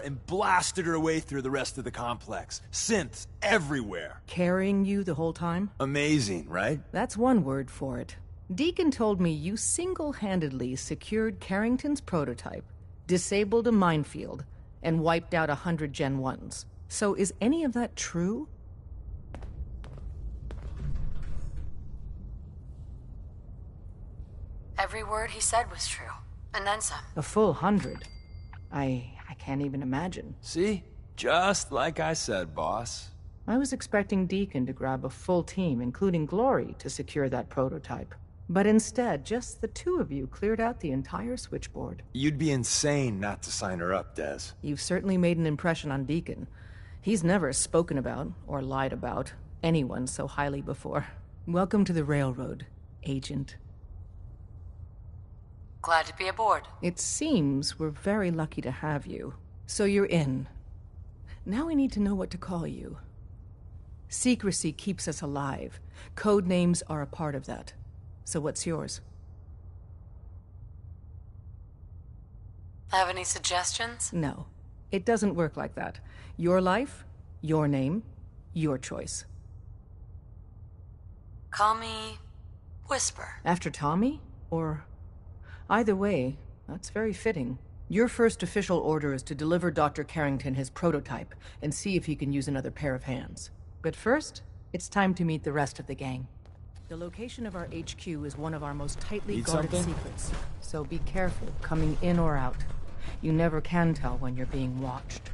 and blasted her way through the rest of the complex. Synths everywhere. Carrying you the whole time? Amazing, right? That's one word for it. Deacon told me you single-handedly secured Carrington's prototype, disabled a minefield, and wiped out 100 Gen 1s. So is any of that true? Every word he said was true. And then some. A full 100. I can't even imagine. See? Just like I said, boss. I was expecting Deacon to grab a full team, including Glory, to secure that prototype. But instead, just the two of you cleared out the entire switchboard. You'd be insane not to sign her up, Des. You've certainly made an impression on Deacon. He's never spoken about, or lied about, anyone so highly before. Welcome to the Railroad, Agent. Glad to be aboard. It seems we're very lucky to have you. So you're in. Now we need to know what to call you. Secrecy keeps us alive. Code names are a part of that. So what's yours? Have any suggestions? No. It doesn't work like that. Your life, your name, your choice. Call me Whisper. After Tommy? Or... Either way, that's very fitting. Your first official order is to deliver Dr. Carrington his prototype and see if he can use another pair of hands. But first, it's time to meet the rest of the gang. The location of our HQ is one of our most tightly Need guarded something? secrets, so be careful coming in or out. You never can tell when you're being watched.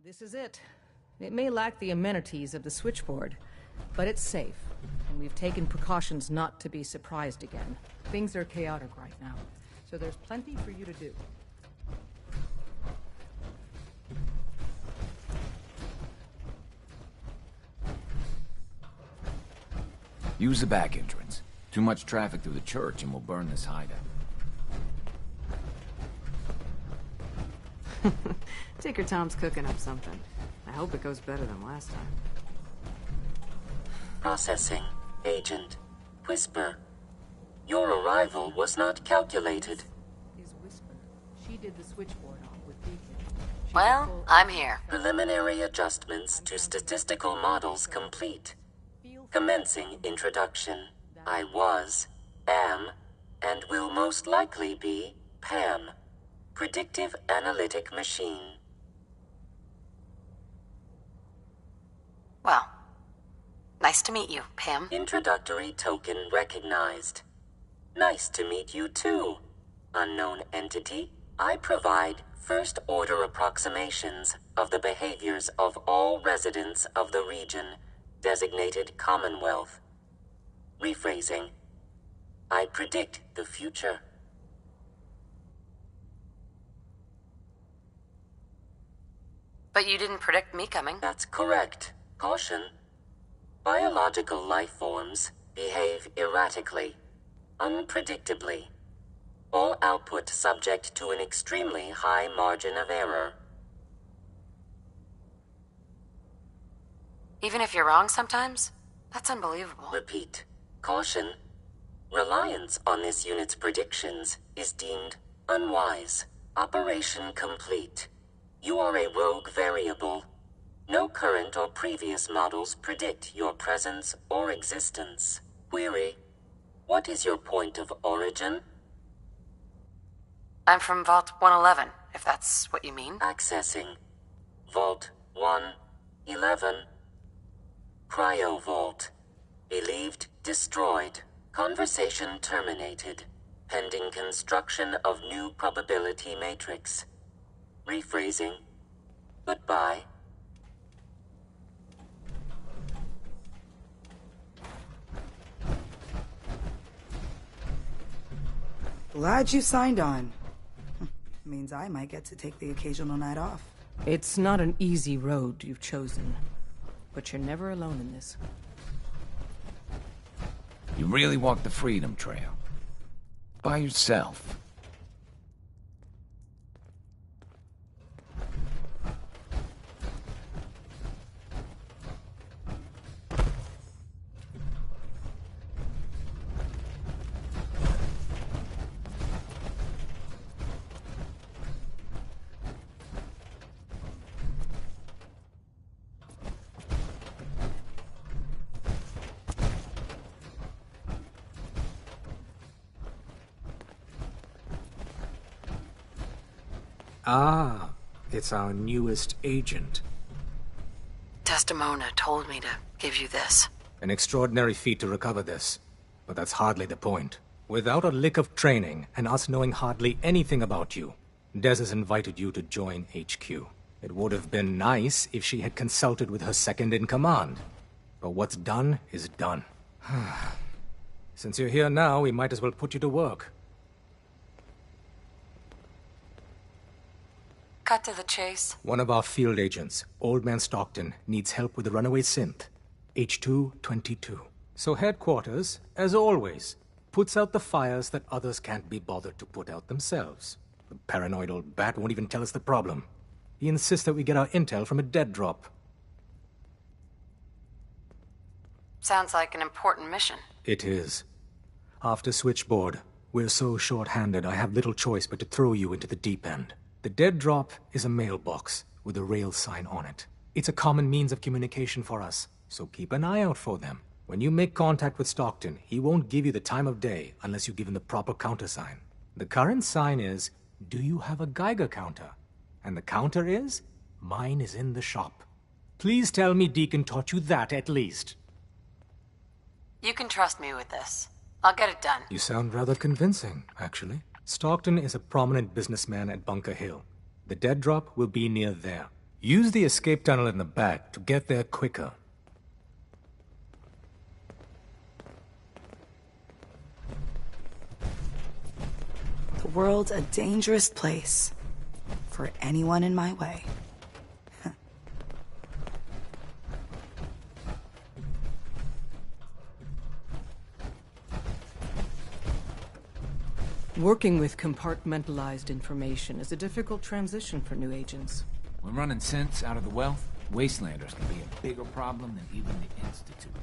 This is it. It may lack the amenities of the switchboard, but it's safe, and we've taken precautions not to be surprised again. Things are chaotic right now, so there's plenty for you to do. Use the back entrance. Too much traffic through the church and we'll burn this hideout. Tinker Tom's cooking up something. I hope it goes better than last time. Processing. Agent. Whisper. Your arrival was not calculated. Is Whisper. She did the switchboard off with Deacon. Well, I'm here. Preliminary adjustments to statistical models complete. Commencing introduction. I was, am, and will most likely be Pam. Predictive Analytic Machine. Well, nice to meet you, Pam. Introductory token recognized. Nice to meet you too, unknown entity. I provide first-order approximations of the behaviors of all residents of the region designated Commonwealth. Rephrasing. I predict the future. But you didn't predict me coming. That's correct. Caution. Biological life forms behave erratically, unpredictably. All output subject to an extremely high margin of error. Even if you're wrong sometimes? That's unbelievable. Repeat. Caution. Reliance on this unit's predictions is deemed unwise. Operation complete. You are a rogue variable. No current or previous models predict your presence or existence. Query. What is your point of origin? I'm from Vault 111, if that's what you mean. Accessing. Vault 111. Cryo Vault. Believed destroyed. Conversation terminated. Pending construction of new probability matrix. Rephrasing. Goodbye. Glad you signed on. Means I might get to take the occasional night off. It's not an easy road you've chosen, but you're never alone in this. You really walked the Freedom Trail. By yourself. Ah, it's our newest agent. Desdemona told me to give you this. An extraordinary feat to recover this. But that's hardly the point. Without a lick of training, and us knowing hardly anything about you, Des has invited you to join HQ. It would have been nice if she had consulted with her second-in-command. But what's done is done. Since you're here now, we might as well put you to work. Cut to the chase. One of our field agents, Old Man Stockton, needs help with the runaway synth. H222. So headquarters, as always, puts out the fires that others can't be bothered to put out themselves. The paranoid old bat won't even tell us the problem. He insists that we get our intel from a dead drop. Sounds like an important mission. It is. After Switchboard, we're so short-handed I have little choice but to throw you into the deep end. The dead drop is a mailbox with a rail sign on it. It's a common means of communication for us, so keep an eye out for them. When you make contact with Stockton, he won't give you the time of day unless you give him the proper countersign. The current sign is, do you have a Geiger counter? And the counter is, mine is in the shop. Please tell me Deacon taught you that at least. You can trust me with this. I'll get it done. You sound rather convincing, actually. Stockton is a prominent businessman at Bunker Hill. The dead drop will be near there. Use the escape tunnel in the back to get there quicker. The world's a dangerous place for anyone in my way. Working with compartmentalized information is a difficult transition for new agents. When running synths out of the wealth, Wastelanders can be a bigger problem than even the Institute.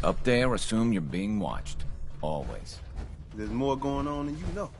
Up there, assume you're being watched. Always. There's more going on than you know.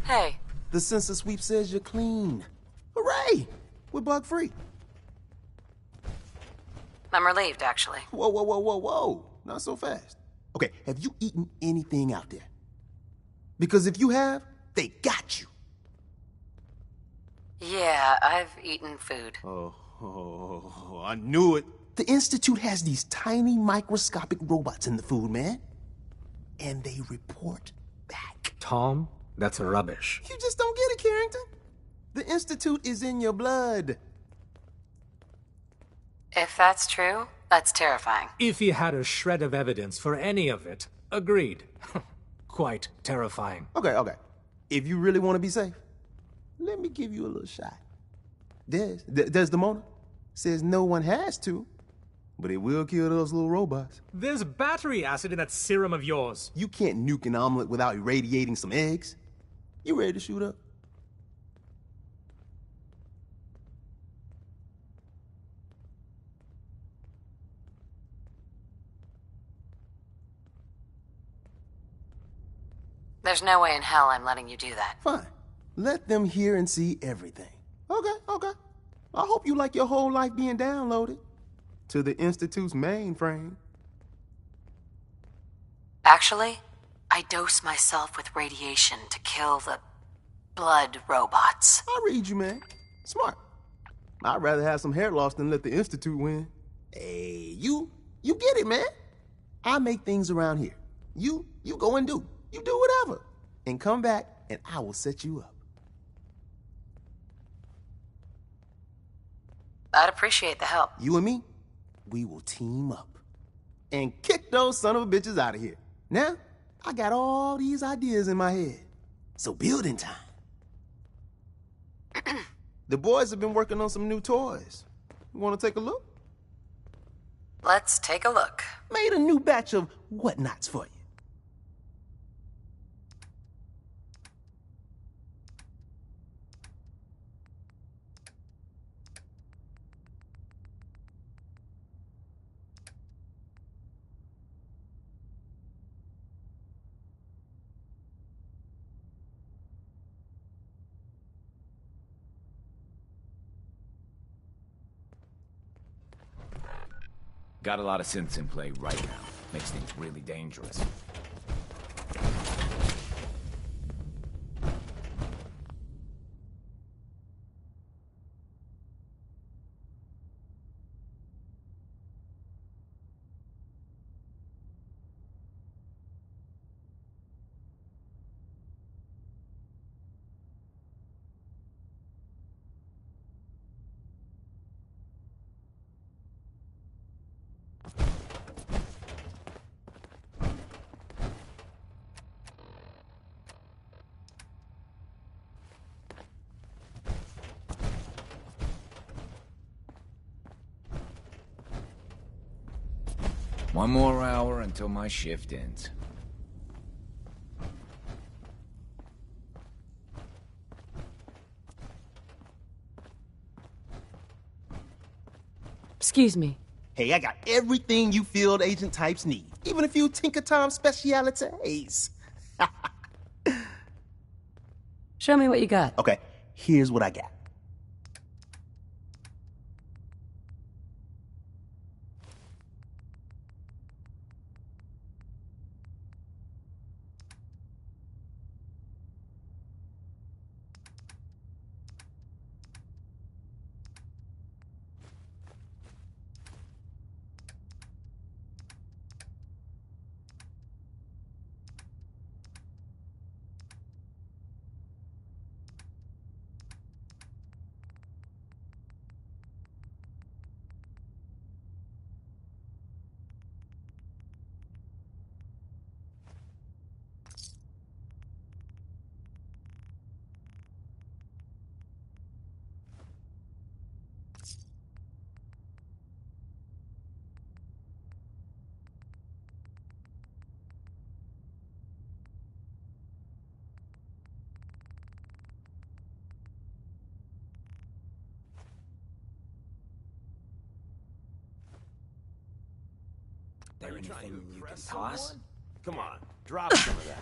Hey, The census sweep says you're clean. Hooray! We're bug-free. I'm relieved, actually. Whoa, whoa, whoa, whoa, whoa. Not so fast. Okay, have you eaten anything out there? Because if you have, they got you. Yeah, I've eaten food. Oh, I knew it. The Institute has these tiny microscopic robots in the food, man. And they report back. Tom, that's rubbish. You just don't get it, Carrington. The Institute is in your blood. If that's true, that's terrifying. If he had a shred of evidence for any of it, agreed. Quite terrifying. Okay. If you really want to be safe, let me give you a little shot. Desdemona, Says no one has to, but it will kill those little robots. There's battery acid in that serum of yours. You can't nuke an omelet without irradiating some eggs. You ready to shoot up? There's no way in hell I'm letting you do that. Fine. Let them hear and see everything. Okay. I hope you like your whole life being downloaded to the Institute's mainframe. Actually, I dose myself with radiation to kill the blood robots. I read you, man. Smart. I'd rather have some hair loss than let the Institute win. Hey, you get it, man. I make things around here. You go and do. You do whatever. And come back and I will set you up. I'd appreciate the help. You and me, we will team up. And kick those son of a bitches out of here. Now, I got all these ideas in my head. So building time. The boys have been working on some new toys. You want to take a look? Let's take a look. Made a new batch of whatnots for you. Got a lot of synths in play right now. Makes things really dangerous. One more hour until my shift ends. Excuse me. Hey, I got everything you field agent types need. Even a few Tinker Tom specialities. Show me what you got. Okay, here's what I got. There anything you can toss? Come on, drop some of that.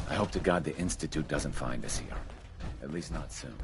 I hope to God the Institute doesn't find us here. At least not soon.